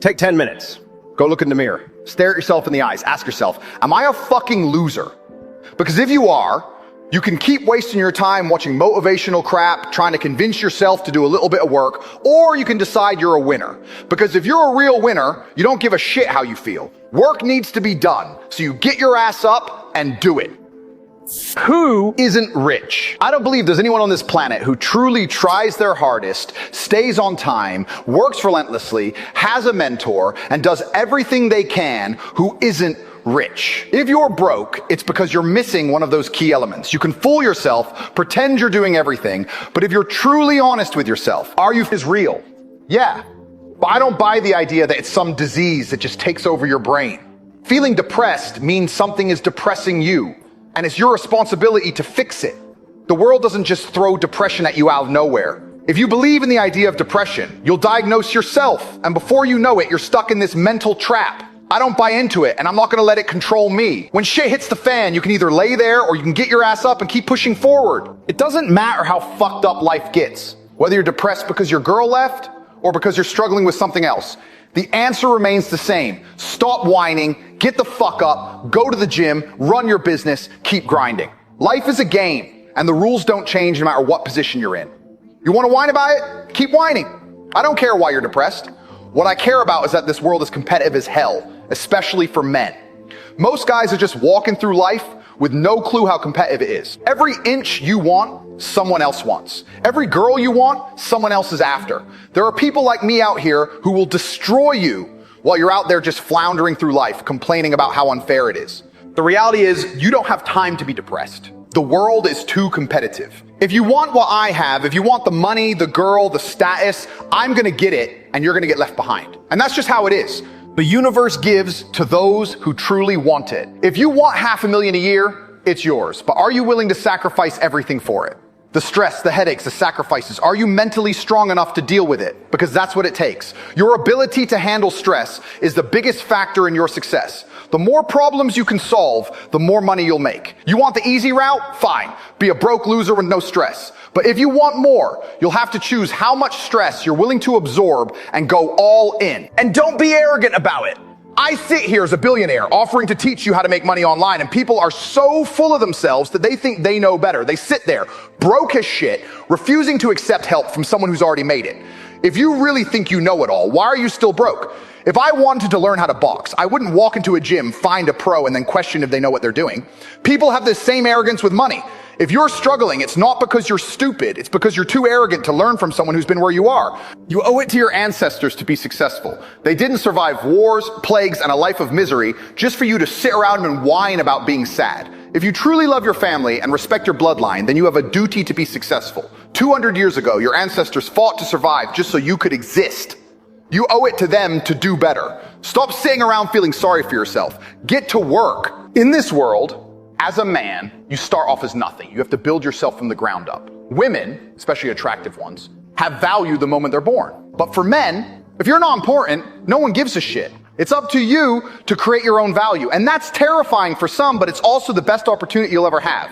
Take 10 minutes. Go look in the mirror. Stare at yourself in the eyes. Ask yourself, am I a fucking loser? Because if you are, you can keep wasting your time watching motivational crap, trying to convince yourself to do a little bit of work, or you can decide you're a winner. Because if you're a real winner, you don't give a shit how you feel. Work needs to be done, so you get your ass up and do it. Who isn't rich? I don't believe there's anyone on this planet who truly tries their hardest, stays on time, works relentlessly, has a mentor, and does everything they can who isn't rich. If you're broke, it's because you're missing one of those key elements. You can fool yourself, pretend you're doing everything, but if you're truly honest with yourself, are you is real? Yeah. But I don't buy the idea that it's some disease that just takes over your brain. Feeling depressed means something is depressing you, and it's your responsibility to fix it. The world doesn't just throw depression at you out of nowhere. If you believe in the idea of depression, you'll diagnose yourself, and before you know it, you're stuck in this mental trap. I don't buy into it, and I'm not gonna let it control me. When shit hits the fan, you can either lay there or you can get your ass up and keep pushing forward. It doesn't matter how fucked up life gets, whether you're depressed because your girl left or because you're struggling with something else. The answer remains the same. Stop whining, get the fuck up, go to the gym, run your business, keep grinding. Life is a game, and the rules don't change no matter what position you're in. You wanna whine about it? Keep whining. I don't care why you're depressed. What I care about is that this world is competitive as hell, especially for men. Most guys are just walking through life with no clue how competitive it is. Every inch you want, someone else wants. Every girl you want, someone else is after. There are people like me out here who will destroy you while you're out there just floundering through life, complaining about how unfair it is. The reality is, you don't have time to be depressed. The world is too competitive. If you want what I have, if you want the money, the girl, the status, I'm gonna get it, and you're gonna get left behind. And that's just how it is. The universe gives to those who truly want it. If you want $500,000 a year, it's yours. But are you willing to sacrifice everything for it? The stress, the headaches, the sacrifices. Are you mentally strong enough to deal with it? Because that's what it takes. Your ability to handle stress is the biggest factor in your success. The more problems you can solve, the more money you'll make. You want the easy route? Fine. Be a broke loser with no stress. But if you want more, you'll have to choose how much stress you're willing to absorb and go all in. And don't be arrogant about it. I sit here as a billionaire offering to teach you how to make money online, and people are so full of themselves that they think they know better. They sit there, broke as shit, refusing to accept help from someone who's already made it. If you really think you know it all, why are you still broke? If I wanted to learn how to box, I wouldn't walk into a gym, find a pro, and then question if they know what they're doing. People have this same arrogance with money. If you're struggling, it's not because you're stupid, it's because you're too arrogant to learn from someone who's been where you are. You owe it to your ancestors to be successful. They didn't survive wars, plagues, and a life of misery just for you to sit around and whine about being sad. If you truly love your family and respect your bloodline, then you have a duty to be successful. 200 years ago, your ancestors fought to survive just so you could exist. You owe it to them to do better. Stop sitting around feeling sorry for yourself. Get to work. In this world, as a man, you start off as nothing. You have to build yourself from the ground up. Women, especially attractive ones, have value the moment they're born. But for men, if you're not important, no one gives a shit. It's up to you to create your own value. And that's terrifying for some, but it's also the best opportunity you'll ever have.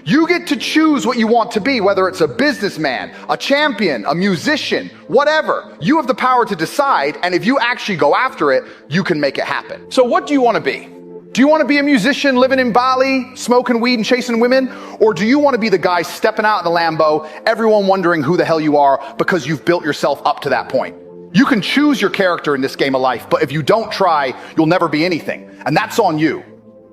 You get to choose what you want to be, whether it's a businessman, a champion, a musician, whatever. You have the power to decide, and if you actually go after it, you can make it happen. So what do you want to be? Do you want to be a musician living in Bali, smoking weed and chasing women? Or do you want to be the guy stepping out in the Lambo, everyone wondering who the hell you are because you've built yourself up to that point? You can choose your character in this game of life, but if you don't try, you'll never be anything. And that's on you.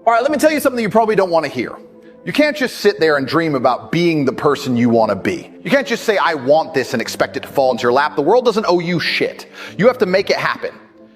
All right, let me tell you something you probably don't want to hear. You can't just sit there and dream about being the person you want to be. You can't just say, I want this and expect it to fall into your lap. The world doesn't owe you shit. You have to make it happen.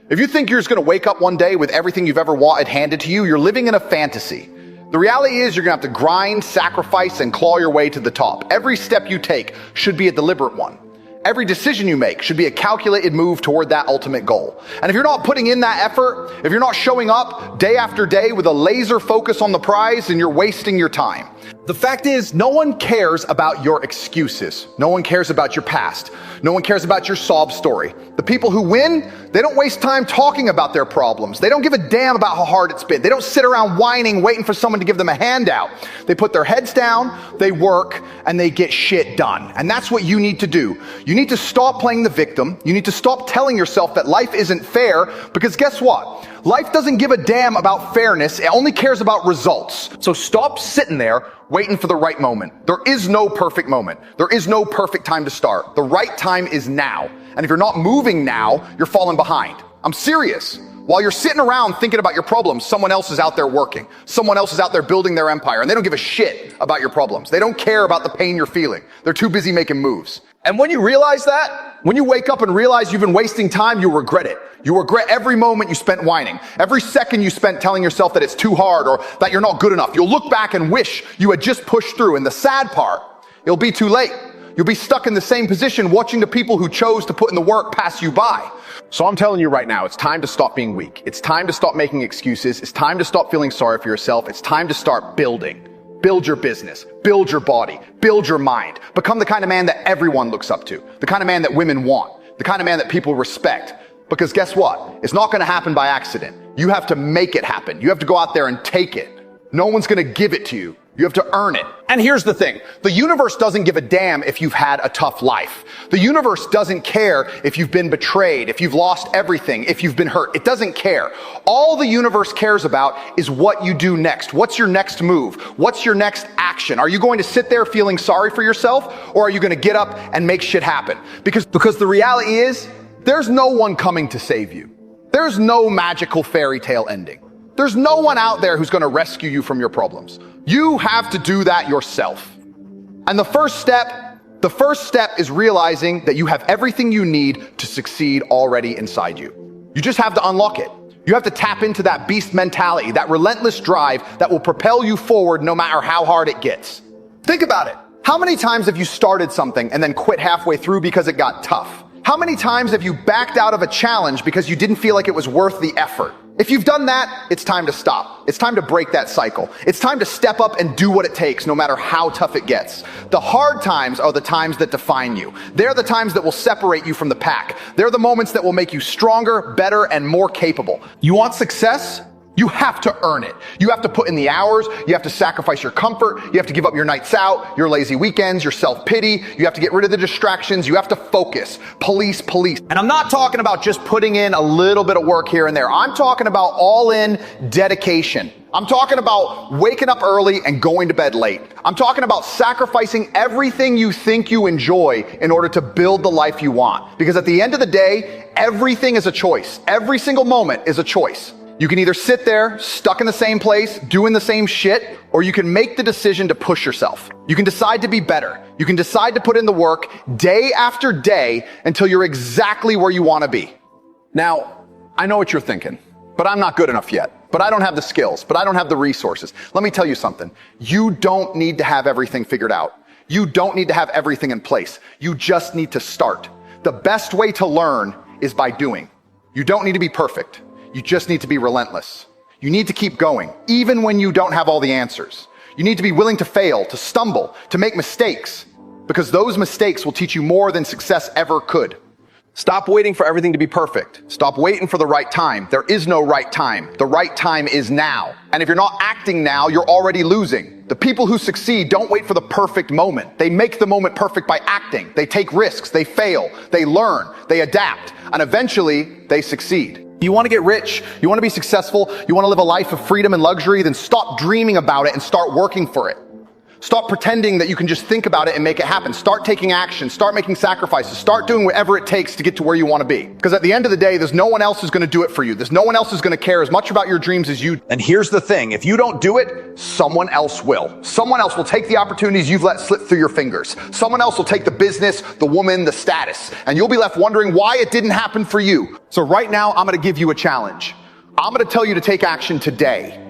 If you think you're just going to wake up one day with everything you've ever wanted handed to you, you're living in a fantasy. The reality is you're going to have to grind, sacrifice, and claw your way to the top. Every step you take should be a deliberate one. Every decision you make should be a calculated move toward that ultimate goal. And if you're not putting in that effort, if you're not showing up day after day with a laser focus on the prize, then you're wasting your time. The fact is, no one cares about your excuses. No one cares about your past. No one cares about your sob story. The people who win, they don't waste time talking about their problems. They don't give a damn about how hard it's been. They don't sit around whining, waiting for someone to give them a handout. They put their heads down, they work, and they get shit done. And that's what you need to do. You need to stop playing the victim. You need to stop telling yourself that life isn't fair, because guess what? Life doesn't give a damn about fairness. It only cares about results. So stop sitting there waiting for the right moment. There is no perfect moment. There is no perfect time to start. The right time is now. And if you're not moving now, you're falling behind. I'm serious. While you're sitting around thinking about your problems, someone else is out there working. Someone else is out there building their empire, and they don't give a shit about your problems. They don't care about the pain you're feeling. They're too busy making moves. And when you realize that, when you wake up and realize you've been wasting time, you regret it. You regret every moment you spent whining, every second you spent telling yourself that it's too hard or that you're not good enough. You'll look back and wish you had just pushed through. And the sad part, it'll be too late. You'll be stuck in the same position watching the people who chose to put in the work pass you by. So I'm telling you right now, it's time to stop being weak. It's time to stop making excuses. It's time to stop feeling sorry for yourself. It's time to start building. Build your business, build your body, build your mind. Become the kind of man that everyone looks up to, the kind of man that women want, the kind of man that people respect. Because guess what? It's not going to happen by accident. You have to make it happen. You have to go out there and take it. No one's going to give it to you. You have to earn it. And here's the thing. The universe doesn't give a damn if you've had a tough life. The universe doesn't care if you've been betrayed, if you've lost everything, if you've been hurt. It doesn't care. All the universe cares about is what you do next. What's your next move? What's your next action? Are you going to sit there feeling sorry for yourself, or are you going to get up and make shit happen? Because the reality is, there's no one coming to save you. There's no magical fairy tale ending. There's no one out there who's going to rescue you from your problems. You have to do that yourself. And the first step is realizing that you have everything you need to succeed already inside you. You just have to unlock it. You have to tap into that beast mentality, that relentless drive that will propel you forward no matter how hard it gets. Think about it. How many times have you started something and then quit halfway through because it got tough? How many times have you backed out of a challenge because you didn't feel like it was worth the effort? If you've done that, it's time to stop. It's time to break that cycle. It's time to step up and do what it takes, no matter how tough it gets. The hard times are the times that define you. They're the times that will separate you from the pack. They're the moments that will make you stronger, better, and more capable. You want success? You have to earn it. You have to put in the hours. You have to sacrifice your comfort. You have to give up your nights out, your lazy weekends, your self-pity. You have to get rid of the distractions. You have to focus. Police. And I'm not talking about just putting in a little bit of work here and there. I'm talking about all-in dedication. I'm talking about waking up early and going to bed late. I'm talking about sacrificing everything you think you enjoy in order to build the life you want. Because at the end of the day, everything is a choice. Every single moment is a choice. You can either sit there, stuck in the same place, doing the same shit, or you can make the decision to push yourself. You can decide to be better. You can decide to put in the work day after day until you're exactly where you want to be. Now, I know what you're thinking, but I'm not good enough yet. But I don't have the skills, but I don't have the resources. Let me tell you something. You don't need to have everything figured out. You don't need to have everything in place. You just need to start. The best way to learn is by doing. You don't need to be perfect. You just need to be relentless. You need to keep going, even when you don't have all the answers. You need to be willing to fail, to stumble, to make mistakes, because those mistakes will teach you more than success ever could. Stop waiting for everything to be perfect. Stop waiting for the right time. There is no right time. The right time is now. And if you're not acting now, you're already losing. The people who succeed don't wait for the perfect moment. They make the moment perfect by acting. They take risks. They fail. They learn. They adapt. And eventually, they succeed. You want to get rich, you want to be successful, you want to live a life of freedom and luxury, then stop dreaming about it and start working for it. Stop pretending that you can just think about it and make it happen. Start taking action, start making sacrifices, start doing whatever it takes to get to where you want to be. Because at the end of the day, there's no one else who's going to do it for you. There's no one else who's going to care as much about your dreams as you do. And here's the thing, if you don't do it, someone else will. Someone else will take the opportunities you've let slip through your fingers. Someone else will take the business, the woman, the status, and you'll be left wondering why it didn't happen for you. So right now, I'm going to give you a challenge. I'm going to tell you to take action today.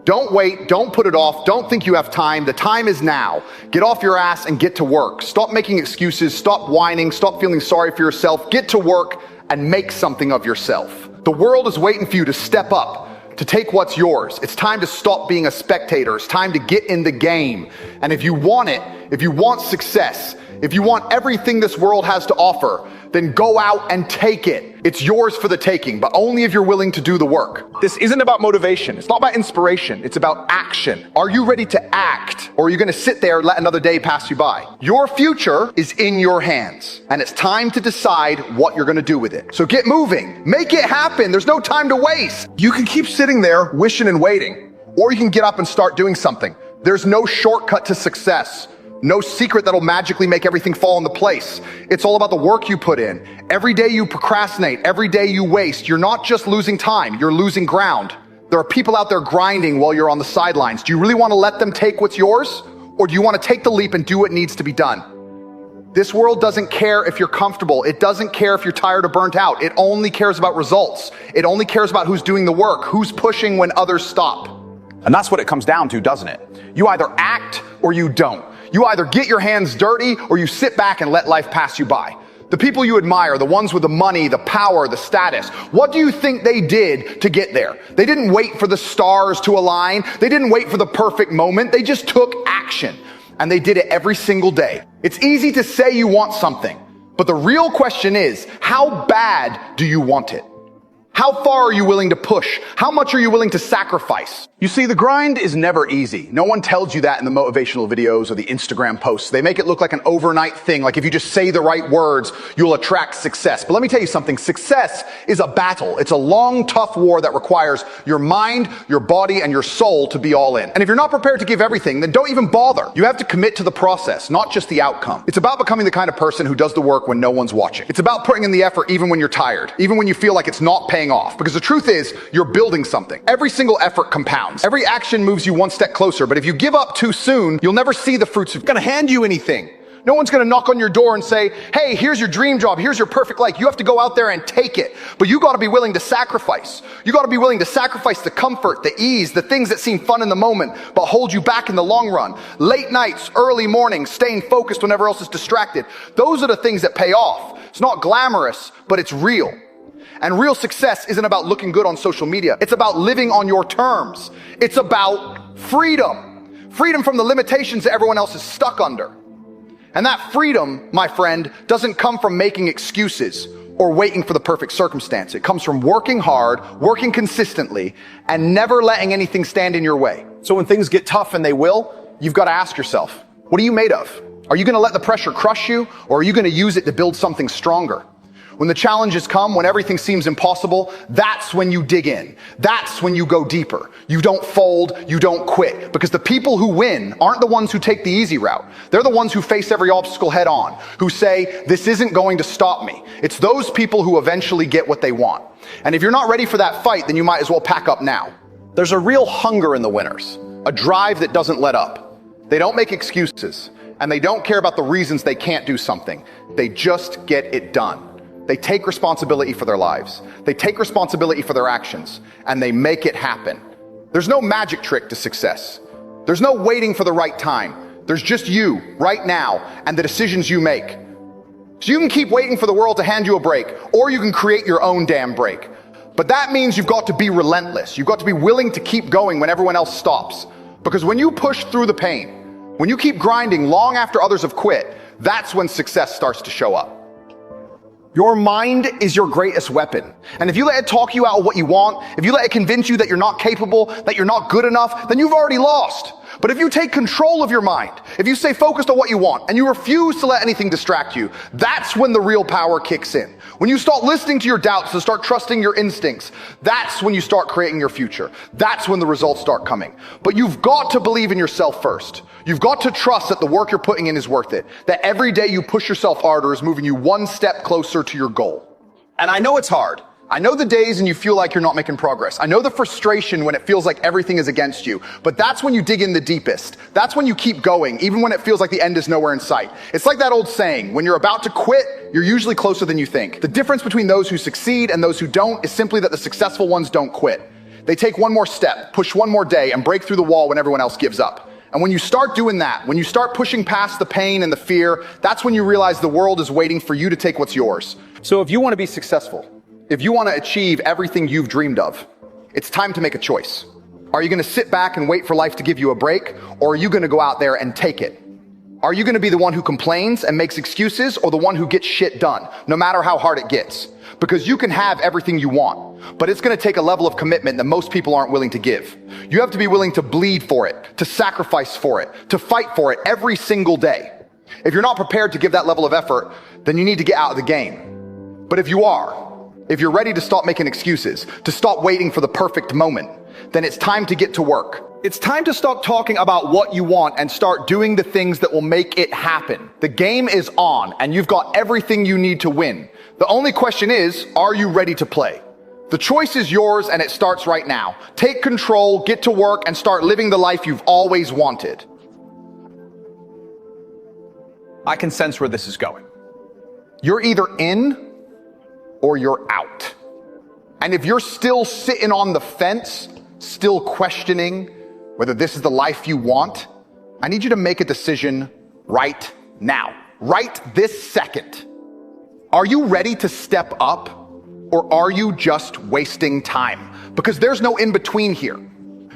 Don't wait, don't put it off, don't think you have time. The time is now. Get off your ass and get to work. Stop making excuses, stop whining, stop feeling sorry for yourself. Get to work and make something of yourself. The world is waiting for you to step up, to take what's yours. It's time to stop being a spectator. It's time to get in the game. And if you want it, if you want success, if you want everything this world has to offer, then go out and take it. It's yours for the taking, but only if you're willing to do the work. This isn't about motivation. It's not about inspiration. It's about action. Are you ready to act? Or are you going to sit there and let another day pass you by? Your future is in your hands, and it's time to decide what you're going to do with it. So get moving. Make it happen. There's no time to waste. You can keep sitting there wishing and waiting, or you can get up and start doing something. There's no shortcut to success. No secret that'll magically make everything fall into place. It's all about the work you put in. Every day you procrastinate, every day you waste, you're not just losing time, you're losing ground. There are people out there grinding while you're on the sidelines. Do you really want to let them take what's yours? Or do you want to take the leap and do what needs to be done? This world doesn't care if you're comfortable. It doesn't care if you're tired or burnt out. It only cares about results. It only cares about who's doing the work, who's pushing when others stop. And that's what it comes down to, doesn't it? You either act or you don't. You either get your hands dirty or you sit back and let life pass you by. The people you admire, the ones with the money, the power, the status, what do you think they did to get there? They didn't wait for the stars to align. They didn't wait for the perfect moment. They just took action, and they did it every single day. It's easy to say you want something, but the real question is, how bad do you want it? How far are you willing to push? How much are you willing to sacrifice? You see, the grind is never easy. No one tells you that in the motivational videos or the Instagram posts. They make it look like an overnight thing, like if you just say the right words, you'll attract success. But let me tell you something, success is a battle. It's a long, tough war that requires your mind, your body, and your soul to be all in. And if you're not prepared to give everything, then don't even bother. You have to commit to the process, not just the outcome. It's about becoming the kind of person who does the work when no one's watching. It's about putting in the effort even when you're tired, even when you feel like it's not paying off. Because the truth is, you're building something. Every single effort compounds. Every action moves you one step closer, but if you give up too soon, you'll never see the fruits of gonna hand you anything. No one's gonna knock on your door and say, hey, here's your dream job, here's your perfect life. You have to go out there and take it. But you gotta be willing to sacrifice. You gotta be willing to sacrifice the comfort, the ease, the things that seem fun in the moment, but hold you back in the long run. Late nights, early mornings, staying focused whenever else is distracted. Those are the things that pay off. It's not glamorous, but it's real. And real success isn't about looking good on social media. It's about living on your terms. It's about freedom. Freedom from the limitations that everyone else is stuck under. And that freedom, my friend, doesn't come from making excuses or waiting for the perfect circumstance. It comes from working hard, working consistently, and never letting anything stand in your way. So when things get tough, and they will, you've got to ask yourself, what are you made of? Are you going to let the pressure crush you, or are you going to use it to build something stronger? When the challenges come, when everything seems impossible, that's when you dig in. That's when you go deeper. You don't fold, you don't quit. Because the people who win aren't the ones who take the easy route. They're the ones who face every obstacle head on, who say, this isn't going to stop me. It's those people who eventually get what they want. And if you're not ready for that fight, then you might as well pack up now. There's a real hunger in the winners, a drive that doesn't let up. They don't make excuses, and they don't care about the reasons they can't do something. They just get it done. They take responsibility for their lives. They take responsibility for their actions, and they make it happen. There's no magic trick to success. There's no waiting for the right time. There's just you, right now, and the decisions you make. So you can keep waiting for the world to hand you a break, or you can create your own damn break. But that means you've got to be relentless. You've got to be willing to keep going when everyone else stops. Because when you push through the pain, when you keep grinding long after others have quit, that's when success starts to show up. Your mind is your greatest weapon. And if you let it talk you out of what you want, if you let it convince you that you're not capable, that you're not good enough, then you've already lost. But if you take control of your mind, if you stay focused on what you want, and you refuse to let anything distract you, that's when the real power kicks in. When you start listening to your doubts and start trusting your instincts, that's when you start creating your future. That's when the results start coming. But you've got to believe in yourself first. You've got to trust that the work you're putting in is worth it. That every day you push yourself harder is moving you one step closer to your goal. And I know it's hard. I know the days and you feel like you're not making progress. I know the frustration when it feels like everything is against you. But that's when you dig in the deepest. That's when you keep going, even when it feels like the end is nowhere in sight. It's like that old saying, when you're about to quit, you're usually closer than you think. The difference between those who succeed and those who don't is simply that the successful ones don't quit. They take one more step, push one more day, and break through the wall when everyone else gives up. And when you start doing that, when you start pushing past the pain and the fear, that's when you realize the world is waiting for you to take what's yours. So if you want to be successful, if you want to achieve everything you've dreamed of, It's time to make a choice. Are you going to sit back and wait for life to give you a break, or are you going to go out there and take it? Are you going to be the one who complains and makes excuses, or the one who gets shit done, no matter how hard it gets? Because you can have everything you want, but it's going to take a level of commitment that most people aren't willing to give. You have to be willing to bleed for it, to sacrifice for it, to fight for it every single day. If you're not prepared to give that level of effort, then you need to get out of the game. But if you are, if you're ready to stop making excuses, to stop waiting for the perfect moment, then it's time to get to work. It's time to stop talking about what you want and start doing the things that will make it happen. The game is on, and you've got everything you need to win. The only question is, are you ready to play? The choice is yours, and it starts right now. Take control, get to work, and start living the life you've always wanted. I can sense where this is going. You're either in or you're out. And if you're still sitting on the fence, still questioning whether this is the life you want, I need you to make a decision right now, right this second. Are you ready to step up, or are you just wasting time? Because there's no in between here.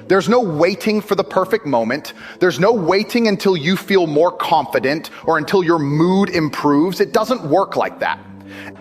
There's no waiting for the perfect moment. There's no waiting until you feel more confident or until your mood improves. It doesn't work like that.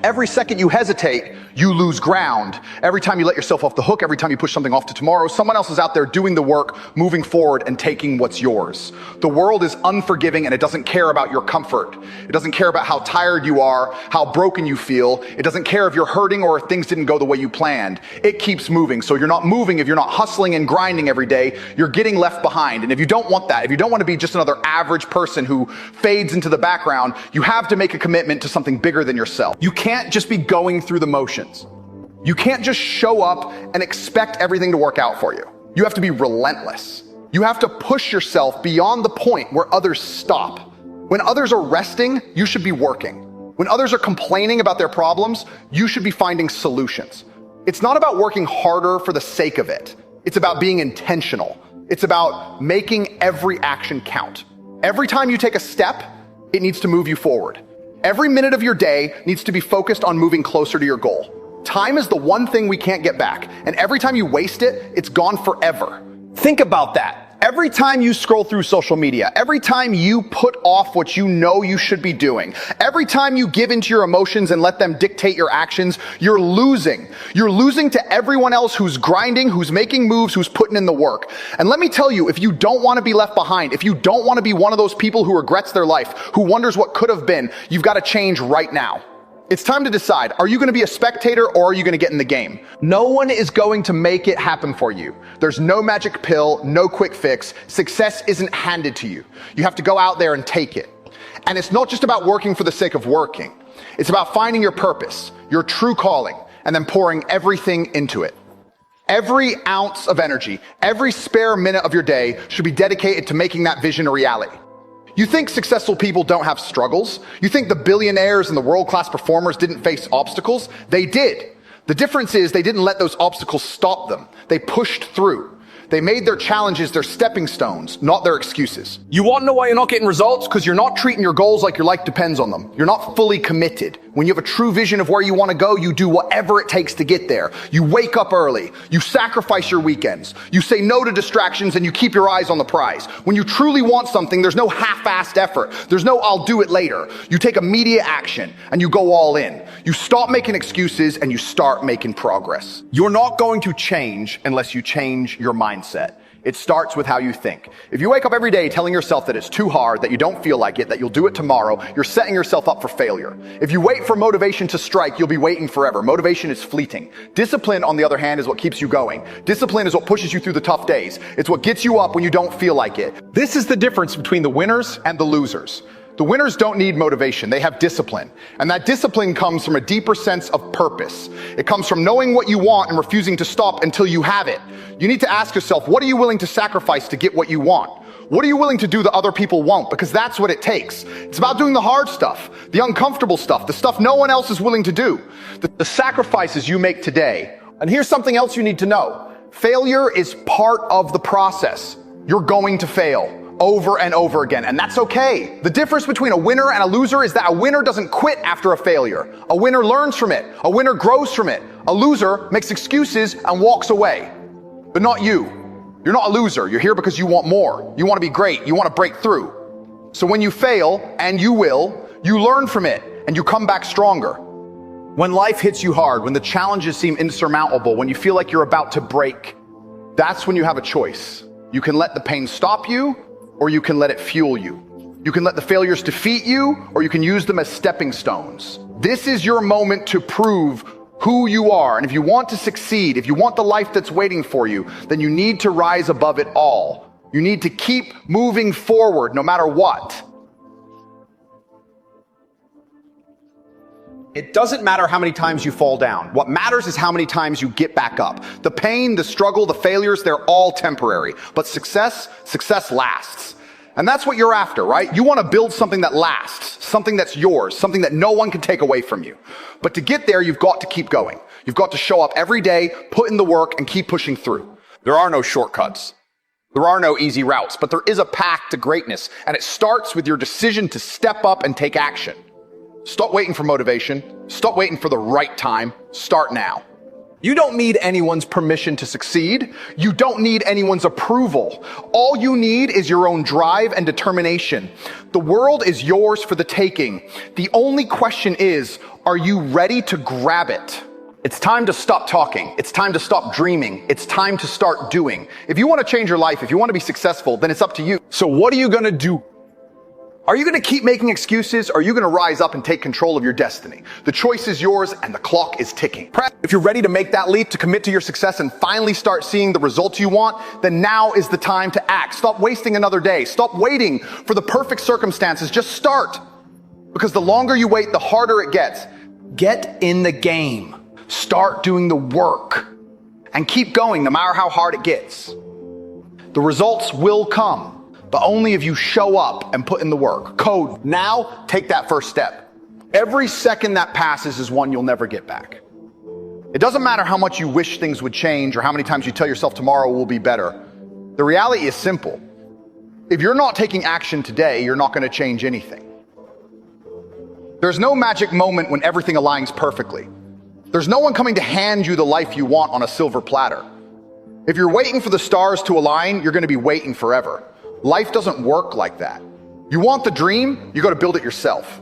Every second you hesitate, you lose ground. Every time you let yourself off the hook, every time you push something off to tomorrow, someone else is out there doing the work, moving forward and taking what's yours. The world is unforgiving, and it doesn't care about your comfort. It doesn't care about how tired you are, how broken you feel. It doesn't care if you're hurting or if things didn't go the way you planned. It keeps moving. So you're not moving if you're not hustling and grinding every day. You're getting left behind. And if you don't want that, if you don't want to be just another average person who fades into the background, you have to make a commitment to something bigger than yourself. You can't just be going through the motions. You can't just show up and expect everything to work out for you. You have to be relentless. You have to push yourself beyond the point where others stop. When others are resting, you should be working. When others are complaining about their problems, you should be finding solutions. It's not about working harder for the sake of it. It's about being intentional. It's about making every action count. Every time you take a step, it needs to move you forward. Every minute of your day needs to be focused on moving closer to your goal. Time is the one thing we can't get back, and every time you waste it, it's gone forever. Think about that. Every time you scroll through social media, every time you put off what you know you should be doing, every time you give into your emotions and let them dictate your actions, you're losing. You're losing to everyone else who's grinding, who's making moves, who's putting in the work. And let me tell you, if you don't want to be left behind, if you don't want to be one of those people who regrets their life, who wonders what could have been, you've got to change right now. It's time to decide, are you going to be a spectator or are you going to get in the game? No one is going to make it happen for you. There's no magic pill, no quick fix. Success isn't handed to you. You have to go out there and take it. And it's not just about working for the sake of working. It's about finding your purpose, your true calling, and then pouring everything into it. Every ounce of energy, every spare minute of your day should be dedicated to making that vision a reality. You think successful people don't have struggles? You think the billionaires and the world-class performers didn't face obstacles? They did. The difference is they didn't let those obstacles stop them. They pushed through. They made their challenges their stepping stones, not their excuses. You want to know why you're not getting results? Because you're not treating your goals like your life depends on them. You're not fully committed. When you have a true vision of where you want to go, you do whatever it takes to get there. You wake up early. You sacrifice your weekends. You say no to distractions and you keep your eyes on the prize. When you truly want something, there's no half-assed effort. There's no I'll do it later. You take immediate action and you go all in. You stop making excuses and you start making progress. You're not going to change unless you change your mindset. It starts with how you think. If you wake up every day telling yourself that it's too hard, that you don't feel like it, that you'll do it tomorrow, you're setting yourself up for failure. If you wait for motivation to strike, you'll be waiting forever. Motivation is fleeting. Discipline, on the other hand, is what keeps you going. Discipline is what pushes you through the tough days. It's what gets you up when you don't feel like it. This is the difference between the winners and the losers. The winners don't need motivation, they have discipline. And that discipline comes from a deeper sense of purpose. It comes from knowing what you want and refusing to stop until you have it. You need to ask yourself, what are you willing to sacrifice to get what you want? What are you willing to do that other people won't? Because that's what it takes. It's about doing the hard stuff, the uncomfortable stuff, the stuff no one else is willing to do, the sacrifices you make today. And here's something else you need to know. Failure is part of the process. You're going to fail over and over again, and that's okay. The difference between a winner and a loser is that a winner doesn't quit after a failure. A winner learns from it. A winner grows from it. A loser makes excuses and walks away. but not you. You're not a loser. You're here because you want more. You want to be great. You want to break through. So when you fail, and you will, you learn from it and you come back stronger. When life hits you hard, when the challenges seem insurmountable, when you feel like you're about to break, that's when you have a choice. You can let the pain stop you, or you can let it fuel you. You can let the failures defeat you, or you can use them as stepping stones. This is your moment to prove who you are. And if you want to succeed, if you want the life that's waiting for you, then you need to rise above it all. You need to keep moving forward no matter what. It doesn't matter how many times you fall down. What matters is how many times you get back up. The pain, the struggle, the failures, they're all temporary. But success lasts. And that's what you're after, right? You want to build something that lasts, something that's yours, something that no one can take away from you. But to get there, you've got to keep going. You've got to show up every day, put in the work, and keep pushing through. There are no shortcuts. There are no easy routes, but there is a path to greatness. And it starts with your decision to step up and take action. Stop waiting for motivation. Stop waiting for the right time. Start now. You don't need anyone's permission to succeed. You don't need anyone's approval. All you need is your own drive and determination. The world is yours for the taking. The only question is, are you ready to grab it? It's time to stop talking. It's time to stop dreaming. It's time to start doing. If you want to change your life, if you want to be successful, then it's up to you. So what are you going to do? Are you going to keep making excuses, or are you going to rise up and take control of your destiny? The choice is yours, and the clock is ticking. If you're ready to make that leap, to commit to your success and finally start seeing the results you want, then now is the time to act. Stop wasting another day. Stop waiting for the perfect circumstances. Just start. Because the longer you wait, the harder it gets. Get in the game. Start doing the work. And keep going no matter how hard it gets. The results will come. But only if you show up and put in the work. Code. Now, take that first step. Every second that passes is one you'll never get back. It doesn't matter how much you wish things would change or how many times you tell yourself tomorrow will be better. The reality is simple. If you're not taking action today, you're not going to change anything. There's no magic moment when everything aligns perfectly. There's no one coming to hand you the life you want on a silver platter. If you're waiting for the stars to align, you're going to be waiting forever. Life doesn't work like that. You want the dream, you got to build it yourself.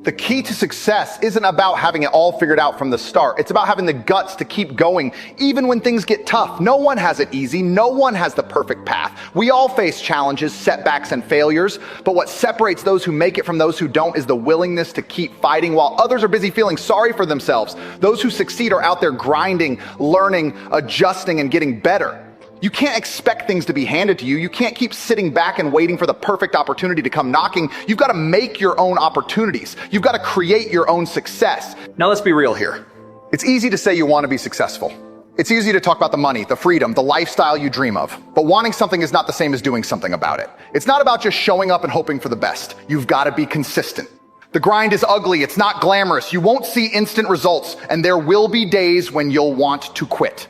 The key to success isn't about having it all figured out from the start. It's about having the guts to keep going, even when things get tough. No one has it easy. No one has the perfect path. We all face challenges, setbacks, and failures. But what separates those who make it from those who don't is the willingness to keep fighting while others are busy feeling sorry for themselves. Those who succeed are out there grinding, learning, adjusting, and getting better. You can't expect things to be handed to you. You can't keep sitting back and waiting for the perfect opportunity to come knocking. You've got to make your own opportunities. You've got to create your own success. Now let's be real here. It's easy to say you want to be successful. It's easy to talk about the money, the freedom, the lifestyle you dream of. But wanting something is not the same as doing something about it. It's not about just showing up and hoping for the best. You've got to be consistent. The grind is ugly. It's not glamorous. You won't see instant results, and there will be days when you'll want to quit.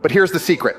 But here's the secret.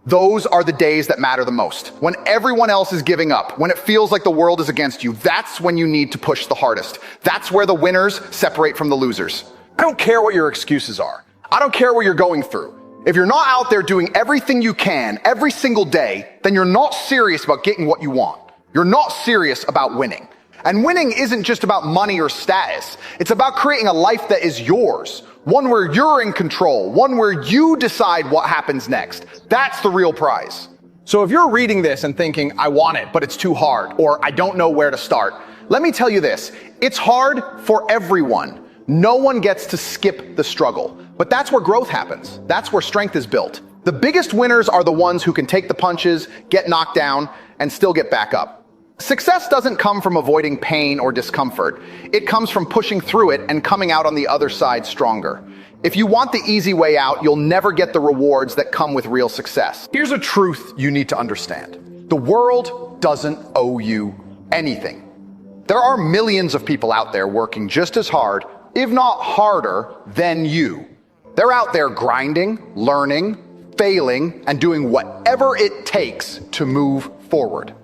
Those are the days that matter the most. When everyone else is giving up, when it feels like the world is against you, that's when you need to push the hardest. That's where the winners separate from the losers. I don't care what your excuses are. I don't care what you're going through. If you're not out there doing everything you can every single day, then you're not serious about getting what you want. You're not serious about winning. And winning isn't just about money or status. It's about creating a life that is yours. One where you're in control, one where you decide what happens next. That's the real prize. So if you're reading this and thinking, I want it, but it's too hard, or I don't know where to start, let me tell you this. It's hard for everyone. No one gets to skip the struggle. But that's where growth happens. That's where strength is built. The biggest winners are the ones who can take the punches, get knocked down, and still get back up. Success doesn't come from avoiding pain or discomfort. It comes from pushing through it and coming out on the other side stronger. If you want the easy way out, you'll never get the rewards that come with real success. Here's a truth you need to understand. The world doesn't owe you anything. There are millions of people out there working just as hard, if not harder, than you. They're out there grinding, learning, failing, and doing whatever it takes to move forward.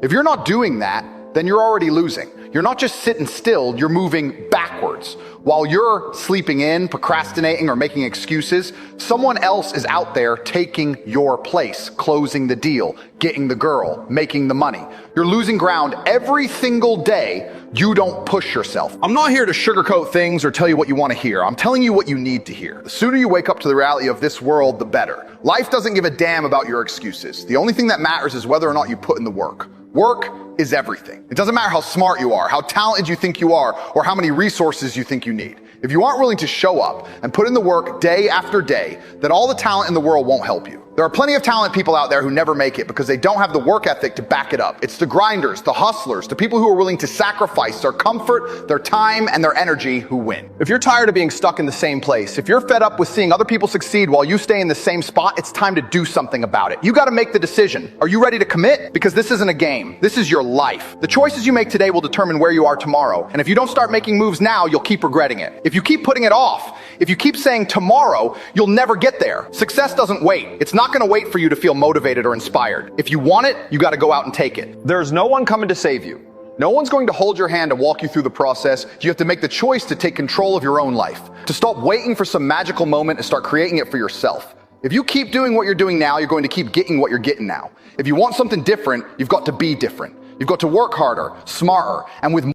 If you're not doing that, then you're already losing. You're not just sitting still, you're moving backwards. While you're sleeping in, procrastinating, or making excuses, someone else is out there taking your place, closing the deal, getting the girl, making the money. You're losing ground every single day you don't push yourself. I'm not here to sugarcoat things or tell you what you want to hear. I'm telling you what you need to hear. The sooner you wake up to the reality of this world, the better. Life doesn't give a damn about your excuses. The only thing that matters is whether or not you put in the work. Work is everything. It doesn't matter how smart you are, how talented you think you are, or how many resources you think you need. If you aren't willing to show up and put in the work day after day, then all the talent in the world won't help you. There are plenty of talented people out there who never make it because they don't have the work ethic to back it up. It's the grinders, the hustlers, the people who are willing to sacrifice their comfort, their time, and their energy who win. If you're tired of being stuck in the same place, if you're fed up with seeing other people succeed while you stay in the same spot, it's time to do something about it. You got to make the decision. Are you ready to commit? Because this isn't a game. This is your life. The choices you make today will determine where you are tomorrow. And if you don't start making moves now, you'll keep regretting it. If you keep putting it off, if you keep saying tomorrow, you'll never get there. Success doesn't wait. It's not going to wait for you to feel motivated or inspired. If you want it, you got to go out and take it. There's no one coming to save you. No one's going to hold your hand and walk you through the process. You have to make the choice to take control of your own life, to stop waiting for some magical moment and start creating it for yourself. If you keep doing what you're doing now, you're going to keep getting what you're getting now. If you want something different, you've got to be different. You've got to work harder, smarter, and with